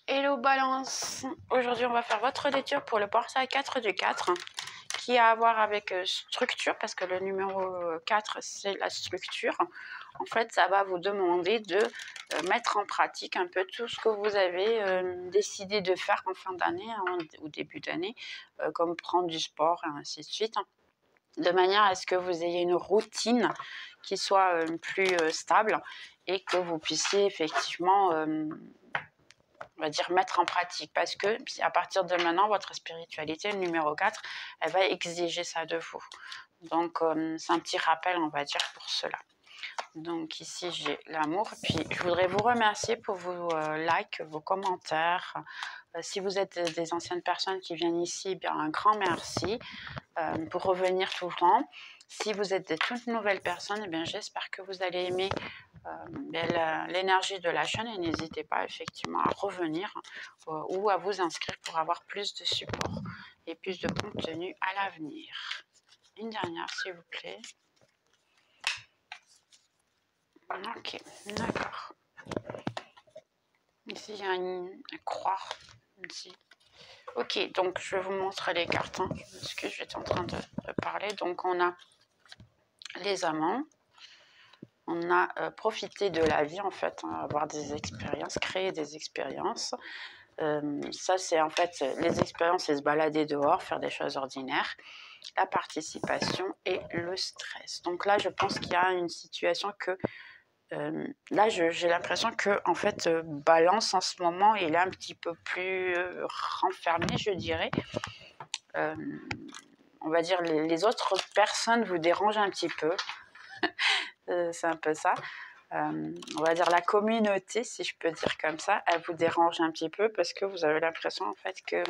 Hello Balance, aujourd'hui on va faire votre lecture pour le portail 4 du 4 qui a à voir avec structure parce que le numéro 4 c'est la structure. En fait ça va vous demander de mettre en pratique un peu tout ce que vous avez décidé de faire en fin d'année ou début d'année, comme prendre du sport et ainsi de suite, de manière à ce que vous ayez une routine qui soit plus stable et que vous puissiez effectivement on va dire mettre en pratique, parce que à partir de maintenant votre spiritualité, le numéro 4, elle va exiger ça de vous. Donc c'est un petit rappel, on va dire, pour cela. Donc ici j'ai l'amour, puis je voudrais vous remercier pour vos likes, vos commentaires. Si vous êtes des anciennes personnes qui viennent ici, eh bien un grand merci pour revenir tout le temps. Si vous êtes des toutes nouvelles personnes, eh bien j'espère que vous allez aimer l'énergie de la chaîne et n'hésitez pas effectivement à revenir ou à vous inscrire pour avoir plus de support et plus de contenu à l'avenir. Une dernière s'il vous plaît. Ok, d'accord. Ici il y a une croix. Ici. Ok, donc je vais vous montrer les cartes. Parce que j'étais en train de parler. Donc on a les amants. On a profité de la vie en fait, avoir des expériences, créer des expériences. Ça c'est en fait les expériences, c'est se balader dehors, faire des choses ordinaires, la participation et le stress. Donc là je pense qu'il y a une situation que là j'ai l'impression que en fait Balance en ce moment il est un petit peu plus renfermé, je dirais. On va dire les autres personnes vous dérangent un petit peu. C'est un peu ça. On va dire la communauté, si je peux dire comme ça, elle vous dérange un petit peu parce que vous avez l'impression en fait que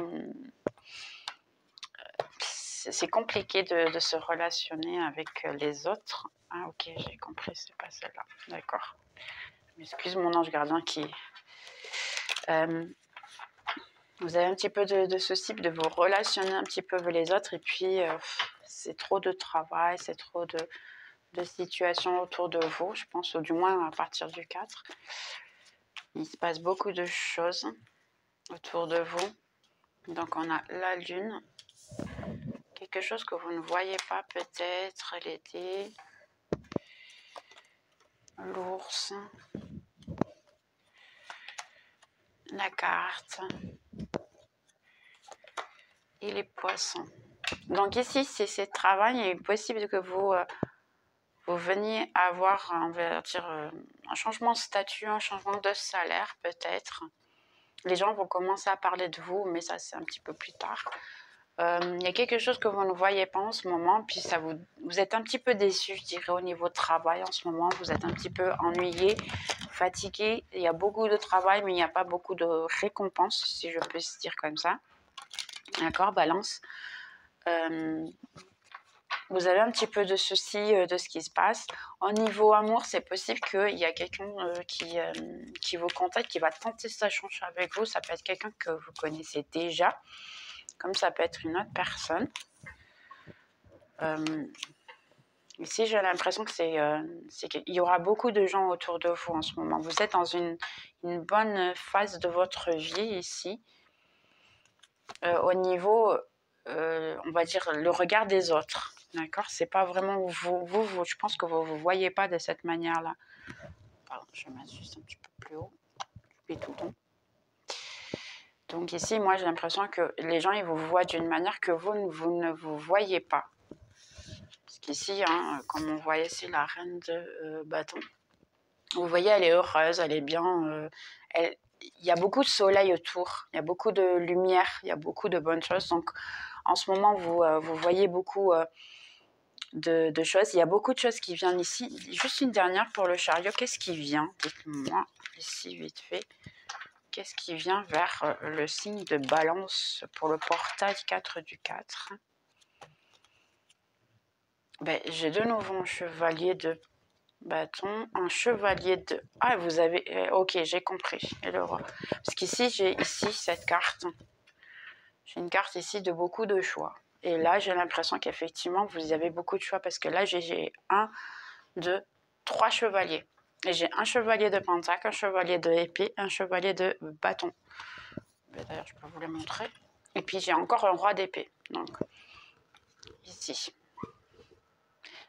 c'est compliqué de se relationner avec les autres. Ah ok, j'ai compris, c'est pas celle-là. D'accord. Je m'excuse mon ange gardien qui... vous avez un petit peu de souci de vous relationner un petit peu avec les autres et puis c'est trop de travail, c'est trop de situations autour de vous, je pense, ou du moins à partir du 4. Il se passe beaucoup de choses autour de vous. Donc on a la lune, quelque chose que vous ne voyez pas peut-être, l'été, l'ours, la carte et les poissons. Donc ici, c'est le travail, il est possible que vous veniez avoir, on va dire, un changement de statut, un changement de salaire peut-être. Les gens vont commencer à parler de vous, mais ça c'est un petit peu plus tard. Il y a quelque chose que vous ne voyez pas en ce moment, puis ça vous êtes un petit peu déçu, je dirais, au niveau de travail en ce moment. Vous êtes un petit peu ennuyé, fatigué. Il y a beaucoup de travail, mais il n'y a pas beaucoup de récompenses, si je peux se dire comme ça. D'accord, Balance. Vous avez un petit peu de souci de ce qui se passe. Au niveau amour, c'est possible qu'il y a quelqu'un qui vous contacte, qui va tenter sa chance avec vous. Ça peut être quelqu'un que vous connaissez déjà, comme ça peut être une autre personne. Ici, j'ai l'impression que qu'il y aura beaucoup de gens autour de vous en ce moment. Vous êtes dans une bonne phase de votre vie ici. Au niveau, on va dire, le regard des autres. D'accord? C'est pas vraiment vous, je pense que vous ne vous voyez pas de cette manière-là. Pardon, je vais mettre juste un petit peu plus haut. Je vais tout le temps. Donc ici, moi, j'ai l'impression que les gens, ils vous voient d'une manière que vous ne vous voyez pas. Parce qu'ici, hein, comme on voit ici, la reine de bâton, vous voyez, elle est heureuse, elle est bien. Il y a beaucoup de soleil autour, il y a beaucoup de lumière, il y a beaucoup de bonnes choses. Donc, en ce moment, vous voyez beaucoup de choses. Il y a beaucoup de choses qui viennent ici. Juste une dernière pour le chariot. Qu'est-ce qui vient? Dites-moi, ici, vite fait. Qu'est-ce qui vient vers le signe de Balance pour le portail 4 du 4? Ben, j'ai de nouveau un chevalier de bâton, un chevalier de... Ah, vous avez... ok, j'ai compris. Et le roi. Parce qu'ici, j'ai ici cette carte. J'ai une carte ici de beaucoup de choix. Et là, j'ai l'impression qu'effectivement, vous avez beaucoup de choix. Parce que là, j'ai 1, 2, 3 chevaliers. Et j'ai un chevalier de pentacle, un chevalier de épée, un chevalier de bâton. D'ailleurs, je peux vous le montrer. Et puis, j'ai encore un roi d'épée. Donc, ici.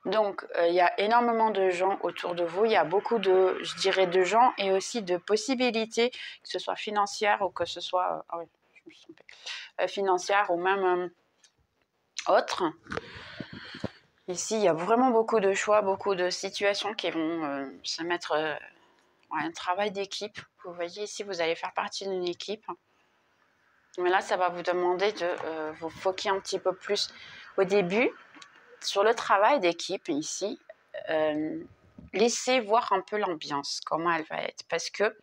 Donc, il y a énormément de gens autour de vous. Il y a beaucoup de, je dirais, de gens et aussi de possibilités, que ce soit financière ou que ce soit... ah oui, je me suis trompée. Financière ou même autre. Ici, il y a vraiment beaucoup de choix, beaucoup de situations qui vont se mettre... un travail d'équipe. Vous voyez ici, vous allez faire partie d'une équipe. Mais là, ça va vous demander de vous focuser un petit peu plus au début sur le travail d'équipe ici. Laissez voir un peu l'ambiance, comment elle va être. Parce que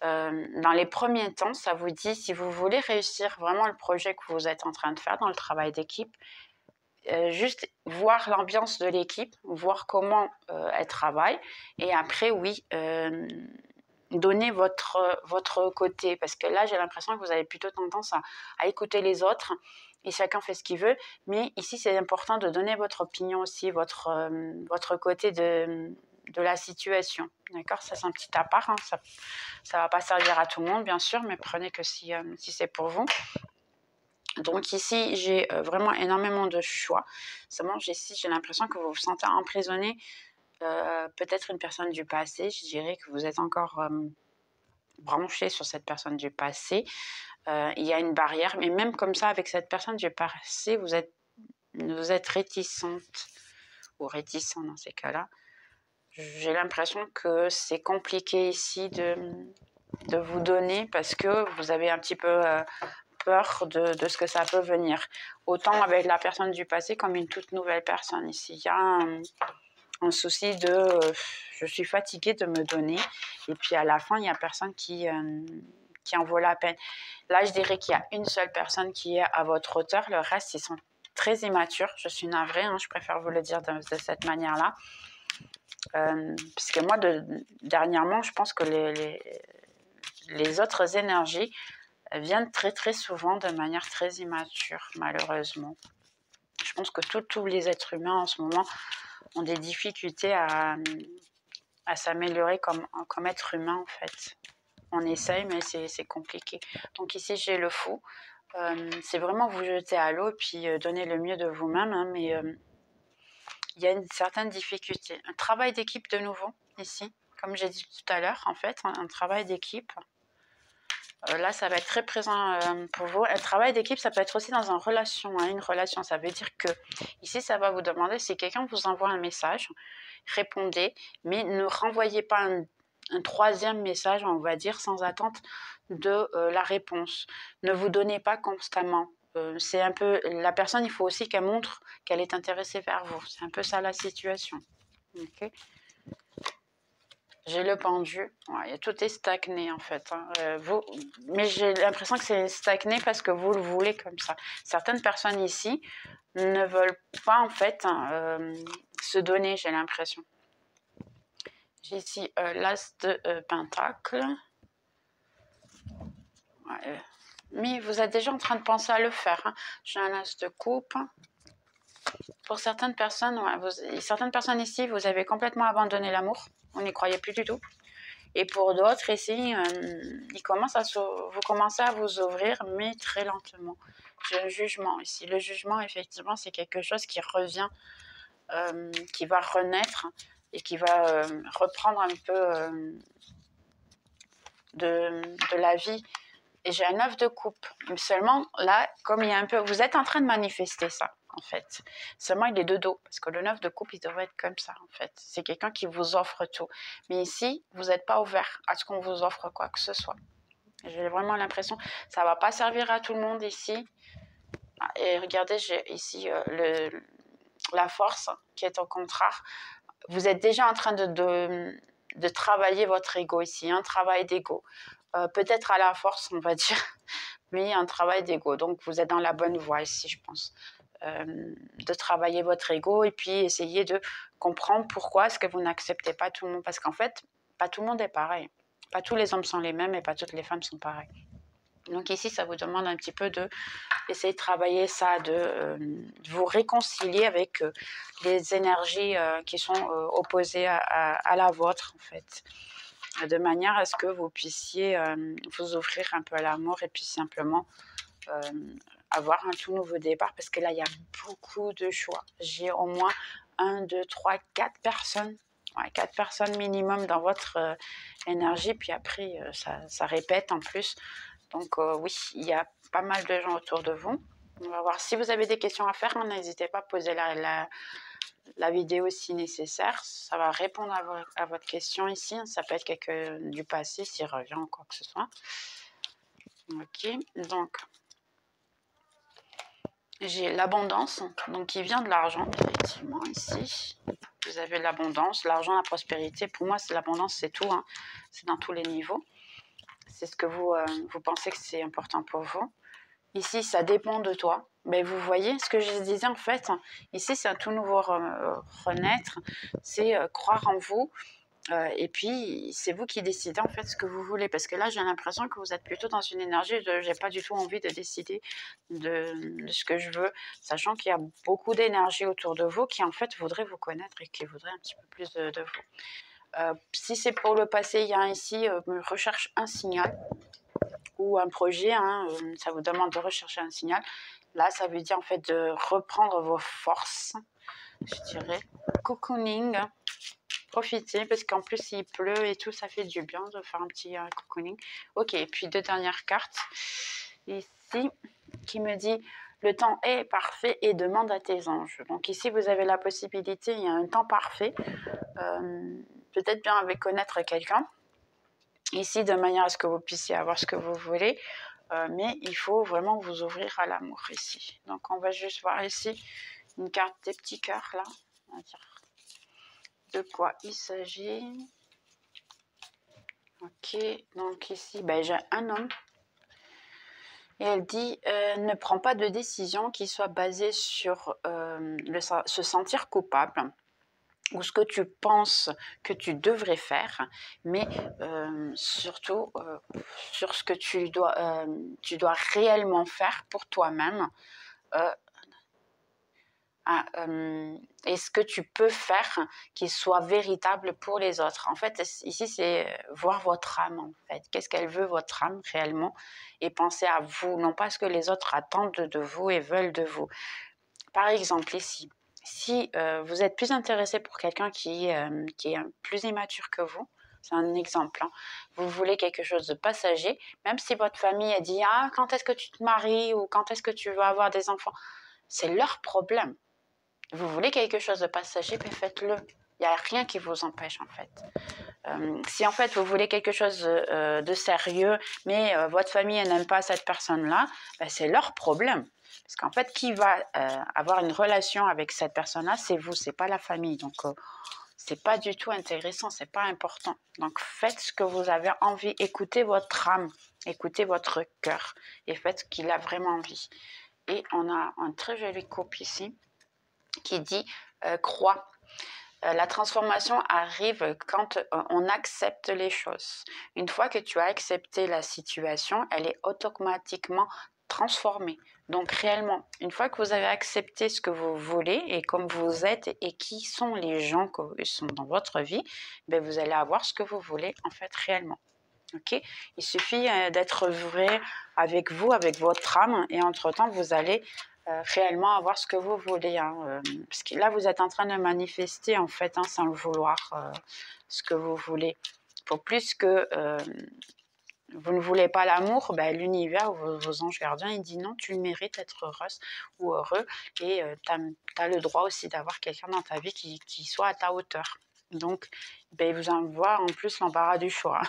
dans les premiers temps, ça vous dit, si vous voulez réussir vraiment le projet que vous êtes en train de faire dans le travail d'équipe, juste voir l'ambiance de l'équipe, voir comment elle travaille. Et après, oui, donner votre côté. Parce que là, j'ai l'impression que vous avez plutôt tendance à écouter les autres. Et chacun fait ce qu'il veut. Mais ici, c'est important de donner votre opinion aussi, votre côté de la situation. D'accord? Ça, c'est un petit à part. Hein. Ça ne va pas servir à tout le monde, bien sûr, mais prenez que si c'est pour vous. Donc ici, j'ai vraiment énormément de choix. Seulement, ici, j'ai l'impression que vous vous sentez emprisonné. Peut-être une personne du passé. Je dirais que vous êtes encore branché sur cette personne du passé. Il y a une barrière. Mais même comme ça, avec cette personne du passé, vous êtes réticente ou réticent dans ces cas-là. J'ai l'impression que c'est compliqué ici de vous donner parce que vous avez un petit peu peur de ce que ça peut venir. Autant avec la personne du passé comme une toute nouvelle personne. Ici, il y a un souci de je suis fatiguée de me donner. Et puis à la fin, il n'y a personne qui en vaut la peine. Là, je dirais qu'il y a une seule personne qui est à votre hauteur. Le reste, ils sont très immatures. Je suis navrée, hein, je préfère vous le dire de cette manière-là. Puisque moi, dernièrement, je pense que les autres énergies viennent très très souvent de manière très immature, malheureusement. Je pense que tous les êtres humains en ce moment ont des difficultés à s'améliorer comme être humain, en fait. On essaye, mais c'est compliqué. Donc ici, j'ai le fou. C'est vraiment vous jeter à l'eau et puis donner le mieux de vous-même, hein, mais il y a une certaine difficulté. Un travail d'équipe de nouveau, ici, comme j'ai dit tout à l'heure, en fait, un travail d'équipe. Là, ça va être très présent pour vous. Un travail d'équipe, ça peut être aussi dans une relation. Une relation, ça veut dire que ici, ça va vous demander, si quelqu'un vous envoie un message, répondez, mais ne renvoyez pas un troisième message, on va dire, sans attente de la réponse. Ne vous donnez pas constamment. C'est un peu la personne, il faut aussi qu'elle montre qu'elle est intéressée vers vous. C'est un peu ça la situation. Okay. J'ai le pendu. Ouais, tout est stagné en fait. Hein. Mais j'ai l'impression que c'est stagné parce que vous le voulez comme ça. Certaines personnes ici ne veulent pas en fait se donner, j'ai l'impression. J'ai ici l'as de pentacle. Ouais, mais vous êtes déjà en train de penser à le faire. Hein. J'ai un as de coupe. Pour certaines personnes, certaines personnes ici, vous avez complètement abandonné l'amour. On n'y croyait plus du tout. Et pour d'autres ici, vous commencez à vous ouvrir, mais très lentement. J'ai un jugement ici. Le jugement, effectivement, c'est quelque chose qui revient, qui va renaître et qui va reprendre un peu de la vie. Et j'ai un œuf de coupe. Mais seulement, là, comme il y a un peu... Vous êtes en train de manifester ça, en fait. Seulement, il est de dos. Parce que le 9 de coupe, il devrait être comme ça, en fait. C'est quelqu'un qui vous offre tout. Mais ici, vous n'êtes pas ouvert à ce qu'on vous offre quoi que ce soit. J'ai vraiment l'impression que ça ne va pas servir à tout le monde ici. Et regardez, j'ai ici la force qui est au contraire. Vous êtes déjà en train de travailler votre ego ici, un travail d'ego. Peut-être à la force, on va dire, mais un travail d'ego. Donc, vous êtes dans la bonne voie ici, je pense. De travailler votre ego et puis essayer de comprendre pourquoi est-ce que vous n'acceptez pas tout le monde. Parce qu'en fait, pas tout le monde est pareil. Pas tous les hommes sont les mêmes et pas toutes les femmes sont pareilles. Donc ici, ça vous demande un petit peu d'essayer de travailler ça, de vous réconcilier avec les énergies qui sont opposées à la vôtre, en fait. de manière à ce que vous puissiez vous offrir un peu à l'amour et puis simplement avoir un tout nouveau départ, parce que là, il y a beaucoup de choix. J'ai au moins 1, 2, 3, 4 personnes. Ouais, 4 personnes minimum dans votre énergie, puis après, ça répète en plus. Donc oui, il y a pas mal de gens autour de vous. On va voir si vous avez des questions à faire. N'hésitez pas à poser la vidéo si nécessaire. Ça va répondre à votre question ici. Ça peut être quelque du passé s'il revient ou quoi que ce soit. Ok, donc j'ai l'abondance, donc qui vient de l'argent, effectivement, ici. Vous avez l'abondance, l'argent, la prospérité. Pour moi, c'est l'abondance, c'est tout. Hein. C'est dans tous les niveaux. C'est ce que vous pensez que c'est important pour vous. Ici, ça dépend de toi. Mais vous voyez ce que je disais en fait. Ici, c'est un tout nouveau renaître. C'est croire en vous. Et puis, c'est vous qui décidez en fait ce que vous voulez. Parce que là, j'ai l'impression que vous êtes plutôt dans une énergie de j'ai pas du tout envie de décider de ce que je veux. Sachant qu'il y a beaucoup d'énergie autour de vous qui en fait voudraient vous connaître et qui voudraient un petit peu plus de vous. Si c'est pour le passé, il y a ici recherche un signal ou un projet, hein, ça vous demande de rechercher un signal. Là, ça veut dire en fait de reprendre vos forces, je dirais. Cocooning, profitez, parce qu'en plus il pleut et tout, ça fait du bien de faire un petit cocooning. Ok, et puis 2 dernières cartes ici qui me dit le temps est parfait et demande à tes anges. Donc ici vous avez la possibilité, il y a un temps parfait, peut-être bien avec connaître quelqu'un. Ici, de manière à ce que vous puissiez avoir ce que vous voulez, mais il faut vraiment vous ouvrir à l'amour ici. Donc, on va juste voir ici une carte des petits cœurs, là. On va dire de quoi il s'agit. Ok, donc ici, ben, j'ai un homme. Et elle dit, ne prends pas de décision qui soit basée sur se sentir coupable, ou ce que tu penses que tu devrais faire, mais surtout sur ce que tu dois réellement faire pour toi-même et ce que tu peux faire qui soit véritable pour les autres. En fait, ici, c'est voir votre âme, en fait. Qu'est-ce qu'elle veut, votre âme, réellement, et penser à vous, non pas ce que les autres attendent de vous et veulent de vous. Par exemple, ici, si vous êtes plus intéressé pour quelqu'un qui est plus immature que vous, c'est un exemple, hein. Vous voulez quelque chose de passager, même si votre famille a dit « Ah, quand est-ce que tu te maries » ou « Quand est-ce que tu veux avoir des enfants ?» C'est leur problème. Vous voulez quelque chose de passager, ben faites-le. Il n'y a rien qui vous empêche, en fait. Si, en fait, vous voulez quelque chose de sérieux, mais votre famille n'aime pas cette personne-là, ben c'est leur problème. Parce qu'en fait, qui va avoir une relation avec cette personne-là, c'est vous, c'est pas la famille. Donc, c'est pas du tout intéressant, c'est pas important. Donc, faites ce que vous avez envie. Écoutez votre âme, écoutez votre cœur et faites ce qu'il a vraiment envie. Et on a un très joli couple ici qui dit crois. La transformation arrive quand on accepte les choses. Une fois que tu as accepté la situation, elle est automatiquement transformée. Donc réellement, une fois que vous avez accepté ce que vous voulez et comme vous êtes et qui sont les gens qui sont dans votre vie, ben vous allez avoir ce que vous voulez en fait réellement. Okay. Il suffit d'être vrai avec vous, avec votre âme, et entre-temps, vous allez réellement avoir ce que vous voulez. Hein, parce que là, vous êtes en train de manifester, en fait, hein, sans le vouloir, ce que vous voulez. Pour plus que vous ne voulez pas l'amour, ben, l'univers, vos anges gardiens, il dit non, tu le mérites d'être heureuse ou heureux, et tu as le droit aussi d'avoir quelqu'un dans ta vie qui soit à ta hauteur. Donc, ben, il vous envoie en plus l'embarras du choix.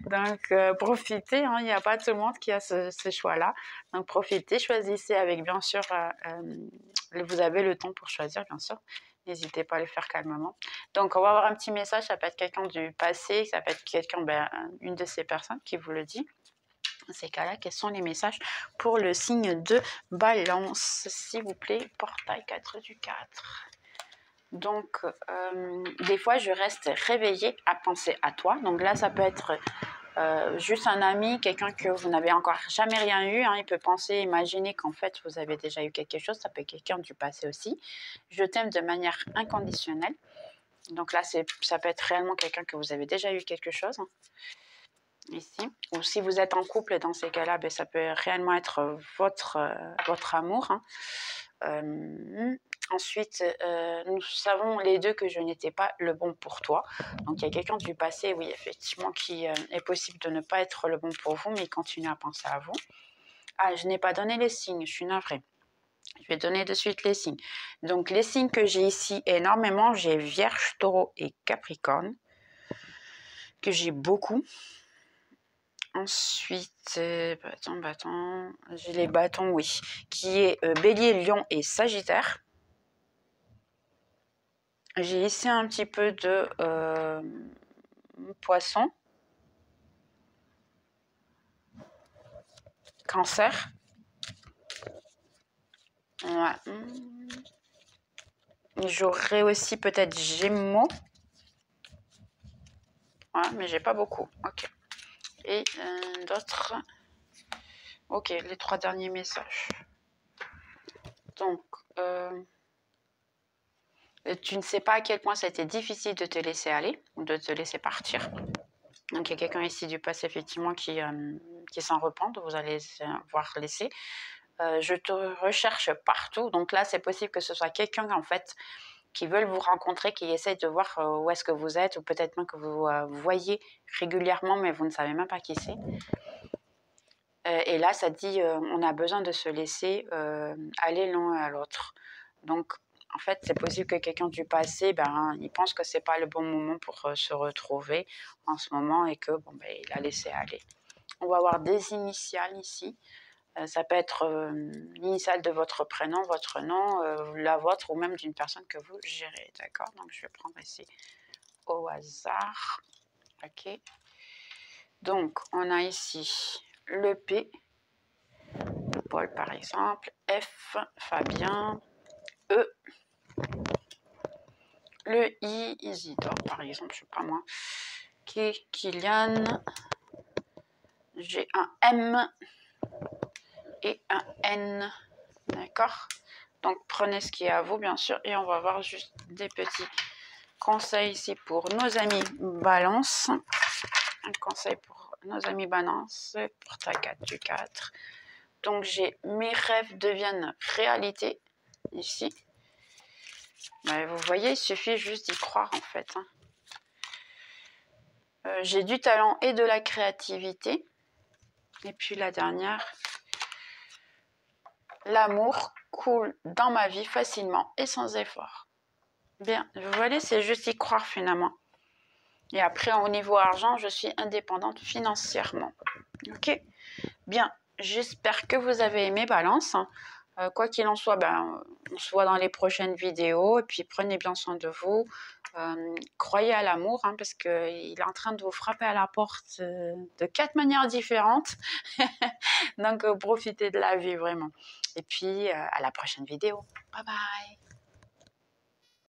Donc, profitez, hein, il n'y a pas tout le monde qui a ce choix-là. Donc, profitez, choisissez avec, bien sûr, vous avez le temps pour choisir, bien sûr. N'hésitez pas à le faire calmement. Donc, on va avoir un petit message, ça peut être quelqu'un du passé, ça peut être quelqu'un, une de ces personnes qui vous le dit. Dans ces cas-là, quels sont les messages pour le signe de Balance, s'il vous plaît, portail 4 du 4. Donc, des fois, je reste réveillée à penser à toi. Donc là, ça peut être juste un ami, quelqu'un que vous n'avez encore jamais rien eu. Hein. Il peut penser, imaginer qu'en fait, vous avez déjà eu quelque chose. Ça peut être quelqu'un du passé aussi. Je t'aime de manière inconditionnelle. Donc là, ça peut être réellement quelqu'un que vous avez déjà eu quelque chose, hein, ici. Ou si vous êtes en couple, dans ces cas-là, ben, ça peut réellement être votre amour. Hein. Ensuite, nous savons les deux que je n'étais pas le bon pour toi. Donc il y a quelqu'un du passé, oui, effectivement, qui est possible de ne pas être le bon pour vous, mais il continue à penser à vous. Ah, je n'ai pas donné les signes, je suis navrée. Je vais donner de suite les signes. Donc les signes que j'ai ici énormément, j'ai Vierge, Taureau et Capricorne, que j'ai beaucoup. Ensuite, bâton, j'ai les bâtons, oui, qui est Bélier, Lion et Sagittaire. J'ai ici un petit peu de Poisson, Cancer. Ouais. J'aurais aussi peut-être Gémeaux. Ouais, mais j'ai pas beaucoup. Ok. Et d'autres. Ok, les 3 derniers messages. Donc, tu ne sais pas à quel point ça a été difficile de te laisser aller ou de te laisser partir. Donc, il y a quelqu'un ici du passé, effectivement, qui s'en repent, vous allez voir laisser. Je te recherche partout. Donc là, c'est possible que ce soit quelqu'un, en fait, qui veulent vous rencontrer, qui essaie de voir où est-ce que vous êtes, ou peut-être même que vous voyez régulièrement, mais vous ne savez même pas qui c'est. Et là, ça dit, on a besoin de se laisser aller l'un à l'autre. Donc, en fait, c'est possible que quelqu'un du passé, ben, il pense que c'est pas le bon moment pour se retrouver en ce moment et que bon, ben, il a laissé aller. On va avoir des initiales ici. Ça peut être l'initiale de votre prénom, votre nom, la vôtre ou même d'une personne que vous gérez. D'accord? Donc, je vais prendre ici au hasard. OK. Donc, on a ici le P, Paul par exemple, F, Fabien, E, le I, Isidore par exemple, je sais pas moi, K, Kylian, j'ai un M et un N, d'accord? Donc prenez ce qui est à vous bien sûr et on va voir juste des petits conseils ici pour nos amis Balance. Un conseil pour nos amis Balance pour ta 4 du 4. Donc j'ai mes rêves deviennent réalité ici. Mais vous voyez, il suffit juste d'y croire en fait. Hein. J'ai du talent et de la créativité. Et puis la dernière, l'amour coule dans ma vie facilement et sans effort. Bien, vous voyez, c'est juste y croire finalement. Et après, au niveau argent, je suis indépendante financièrement. Ok? Bien, j'espère que vous avez aimé Balance. Quoi qu'il en soit, ben, on se voit dans les prochaines vidéos. Et puis, prenez bien soin de vous. Croyez à l'amour, hein, parce qu'il est en train de vous frapper à la porte de 4 manières différentes. Donc, profitez de la vie, vraiment. Et puis, à la prochaine vidéo. Bye bye!